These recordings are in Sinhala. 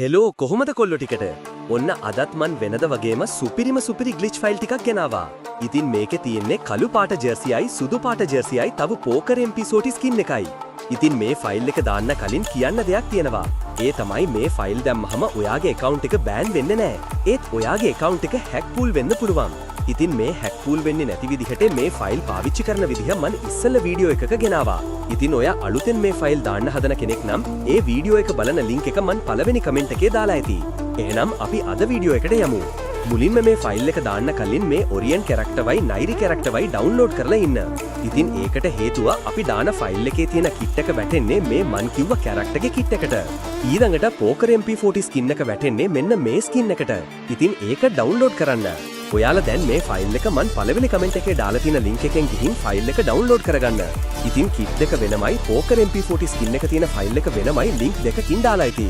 හෙලෝ කොහොමද කොල්ලෝ ටිකට? ඔන්න අදත් මන් වෙනද වගේම සුපිරි ග්ලිච් ෆයිල් ටිකක් ගෙනාවා. ඉතින් මේකේ තියෙන්නේ කළු පාට ජර්සියයි සුදු පාට ජර්සියයි තව පෝකර් MP40 ස්කින් එකයි. ඉතින් මේ ෆයිල් එක දාන්න කලින් කියන්න දෙයක් තියෙනවා. ඒ තමයි මේ ෆයිල් දැම්මහම ඔයාගේ account එක බෑන් වෙන්නේ නැහැ. ඒත් ඔයාගේ account එක hack pool වෙන්න පුළුවන්. ඉතින් මේ hack pool වෙන්නේ නැති විදිහට මේ ෆයිල් පාවිච්චි කරන විදිහ මන් ඉස්සෙල්ල වීඩියෝ එකක ගෙනාවා. ඉතින් ඔයා අලුතෙන් මේ ෆයිල් දාන්න හදන කෙනෙක් නම් ඒ වීඩියෝ එක බලන ලින්ක් එක මන් පළවෙනි කමෙන්ට් එකේ දාලා ඇති. එහෙනම් අපි අද වීඩියෝ එකට යමු. මුලින්ම මේ ෆයිල් එක දාන්න කලින් මේ ඔරියන් කැරක්ටර්වයි නයිරි කැරක්ටර්වයි ඩවුන්ලෝඩ් කරලා ඉන්න. ඉතින් ඒකට හේතුව අපි දාන ෆයිල් එකේ තියෙන කිට් එක වැටෙන්නේ මේ මන් කිව්ව කැරක්ටර්ගේ කිට් එකට. ඊළඟට පෝකර් MP40 ස්කින් එක වැටෙන්නේ මෙන්න මේ ස්කින් එකට. ඉතින් ඒක ඩවුන්ලෝඩ් කරන්න. ඔයාලා දැන් මේ ෆයිල් එක මන් පළවෙනි කමෙන්ට් එකේ දාලා තියෙන ලින්ක් එකෙන් ගිහින් ෆයිල් එක ඩවුන්ලෝඩ් කරගන්න. ඉතින් කිට් එක වෙනමයි පෝකර් MP40 ස්කින් එක තියෙන ෆයිල් එක වෙනමයි ලින්ක් දෙකකින් දාලා ඇති.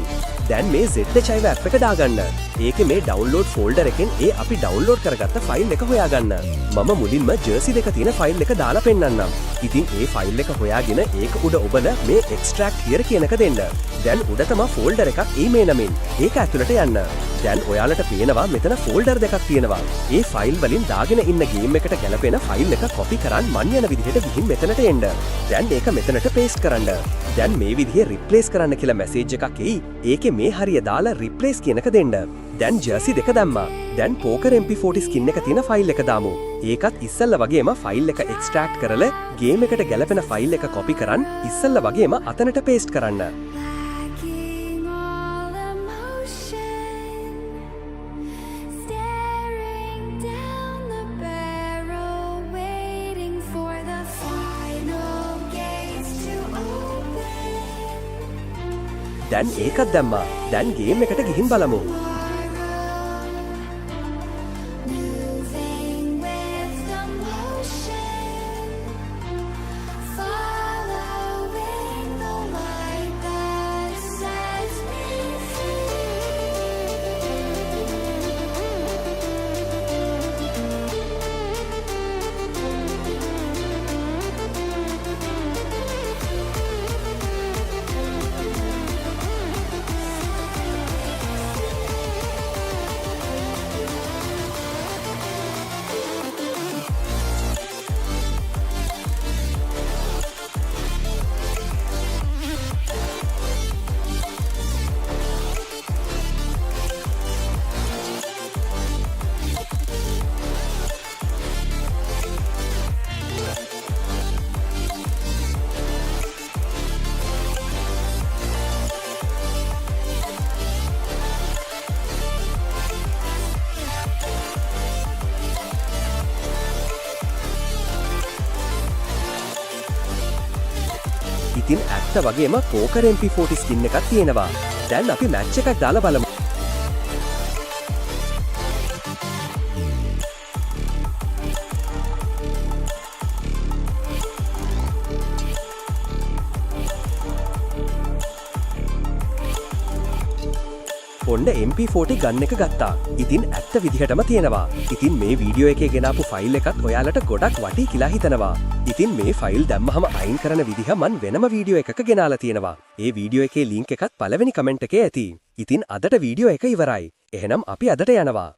දැන් මේ ZHive app එක දාගන්න. ඒකේ මේ ඩවුන්ලෝඩ් ෆෝල්ඩර් එකෙන් ඒ අපි ඩවුන්ලෝඩ් කරගත්ත ෆයිල් එක හොයාගන්න. මම මුලින්ම ජර්සි දෙක තියෙන ෆයිල් එක දාලා පෙන්නන්නම්. ඉතින් ඒ ෆයිල් එක හොයාගෙන ඒක උඩ ඔබලා මේ extract here කියන එක දෙන්න. දැන් උඩ තමයි ෆෝල්ඩර් එකක් මේ නමින්. ඒක ඇතුළට යන්න. දැන් ඔයාලට පේනවා මෙතන ෆෝල්ඩර් දෙකක් තියෙනවා. ඒ ෆයිල් වලින් දාගෙන ඉන්න ගේම් එකට ගැලපෙන ෆයිල් එක කොපි කරන් මන් යන විදිහට ගිහින් මෙතනට එන්න. දැන් ඒක මෙතනට පේස්ට් කරන්න. දැන් මේ විදිහේ රිප්ලේස් කරන්න කියලා මැසේජ් එකක් එයි. ඒකේ මේ හරිය දාලා රිප්ලේස් කියන එක දෙන්න. දැන් ජර්සි දෙක දැම්මා. දැන් පෝකර් MP40 ස්කින් එක තියෙන ෆයිල් එක දාමු. ඒකත් ඉස්සෙල්ල වගේම ෆයිල් එක එක්ස්ට්‍රැක්ට් කරලා ගේම් එකට ගැලපෙන ෆයිල් එක කොපි කරන් ඉස්සෙල්ල වගේම අතනට පේස්ට් කරන්න. දැන් ඒකත් දැම්මා. දැන් ගේම් එකට ගිහින් බලමු. ඉතින් ඇත්ත වගේම පෝකර් MP40 ස්කින් එකක් තියෙනවා. දැන් අපි මැච් එකක් දාලා බලමු. ඔන්න MP40 ගන්න එක ගත්තා. ඉතින් ඇත්ත විදිහටම තියෙනවා. ඉතින් මේ වීඩියෝ එකේ ගෙනාපු ෆයිල් එකත් ඔයාලට ගොඩක් වටී කියලා හිතනවා. ඉතින් මේ ෆයිල් දැම්මහම අයින් කරන විදිහ මන් වෙනම වීඩියෝ එකක ගෙනාලා තියෙනවා. ඒ වීඩියෝ එකේ ලින්ක් එකත් පළවෙනි කමෙන්ට් එකේ ඇති. ඉතින් අදට වීඩියෝ එක ඉවරයි. එහෙනම් අපි අදට යනවා.